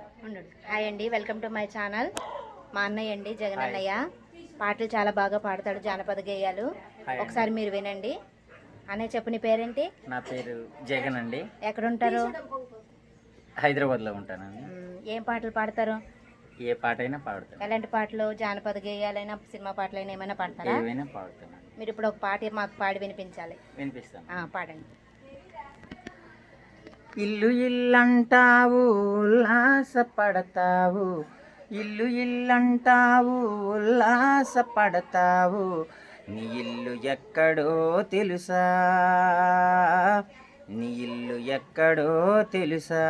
Hi అండి, welcome to my channel. మా అన్నయ్య అండి, జగన్ అన్నయ్య. పాటలు చాలా బాగా పాడతాడు, జానపద గేయాలు. ఒకసారి మీరు వినండి. అన్నయ్య చెప్పు, నీ పేరేంటి? నా పేరు జగన్ అండి. ఎక్కడుంటారు? హైదరాబాద్లో ఉంటానండి. ఏం పాటలు పాడతారు? ఏ పాట అయినా పాడతాను. ఎలాంటి పాటలు? జానపద గేయాలైనా, సినిమా పాటలైనా ఏమైనా పాడతారా? ఏమైనా పాడుతాను. మీరు ఇప్పుడు ఒక పాట మాకు పాడి వినిపించాలి. వినిపిస్తాను. పాడండి. ఇల్లు ఇల్లంటావు ఉల్లాసపడతావు, ఇల్లు ఇల్లంటావు ఉల్లాసపడతావు, నీ ఇల్లు ఎక్కడో తెలుసా, నీ ఇల్లు ఎక్కడో తెలుసా,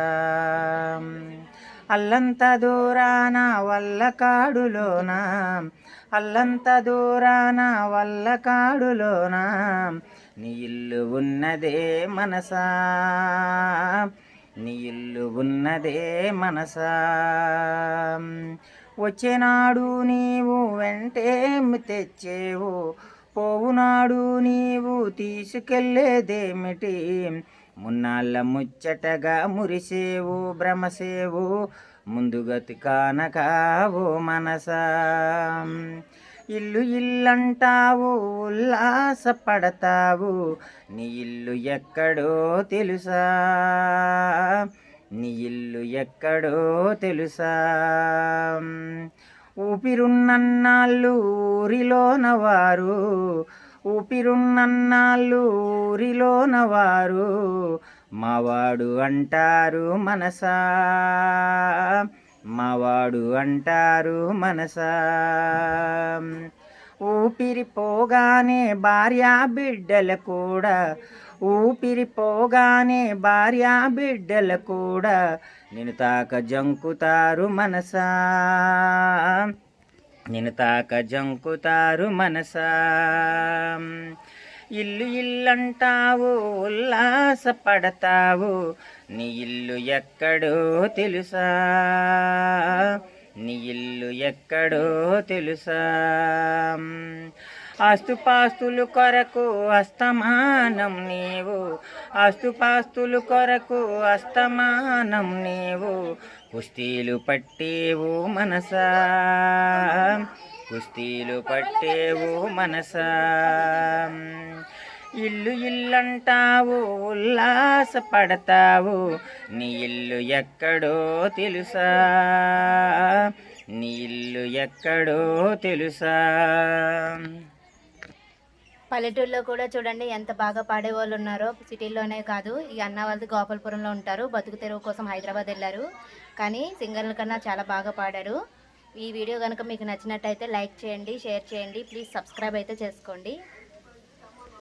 అల్లంత దూరాన వల్లకాడులోన, అల్లంత దూరాన వల్లకాడులోన, నీ ఇల్లు ఉన్నదే మనసా, నీ ఇల్లు ఉన్నదే మనసా, వచ్చేనాడు నీవు వెంటేమి తెచ్చేవు, పోవునాడు నీవు తీసుకెళ్ళేదేమిటి, మున్నాళ్ళ ముచ్చటగా మురిసేవు భ్రమసేవు, ముందుగతి కానకావు మనసా, ఇల్లు ఇల్లంటావు ఉల్లాసపడతావు, నీ ఇల్లు ఎక్కడో తెలుసా, నీ ఇల్లు ఎక్కడో తెలుసా, ఊపిరున్నన్నాళ్ళు ఊరిలోనవారు, ఊపిరున్నన్నాళ్ళు ఊరిలోనవారు, మావాడు అంటారు మనసా, మావాడు అంటారు మనసా, ఊపిరి పోగానే భార్యా బిడ్డల కూడా, ఊపిరి పోగానే భార్యా బిడ్డల కూడా, నిన్ను తాక జంకుతారు మనసా, నిన్ను తాక జంకుతారు మనసా, ఇల్లు ఇల్లంటావు ఉల్లాసపడతావు, నీ ఇల్లు ఎక్కడో తెలుసా, నీ ఇల్లు ఎక్కడో తెలుసా, ఆస్తుపాస్తులు కొరకు అస్తమానం నీవు, ఆస్తుపాస్తులు కొరకు అస్తమానం నీవు, కుస్తీలు పట్టేవు మనసా, కుస్తీలు పట్టేవు మనసా, ఇల్లు ఇల్లంటావు ఉల్లాసపడతావు, నీ ఇల్లు ఎక్కడో తెలుసా, నీ ఇల్లు ఎక్కడో తెలుసా. పల్లెటూరులో కూడా చూడండి ఎంత బాగా పాడేవాళ్ళు ఉన్నారో. సిటీల్లోనే కాదు, ఈ అన్న వాళ్ళది గోపాలపురంలో ఉంటారు, బతుకు తెరువు కోసం హైదరాబాద్ వెళ్ళారు, కానీ సింగర్ల కన్నా చాలా బాగా పాడారు. ఈ వీడియో కనుక మీకు నచ్చినట్టయితే లైక్ చేయండి, షేర్ చేయండి, ప్లీజ్ సబ్స్క్రైబ్ అయితే చేసుకోండి.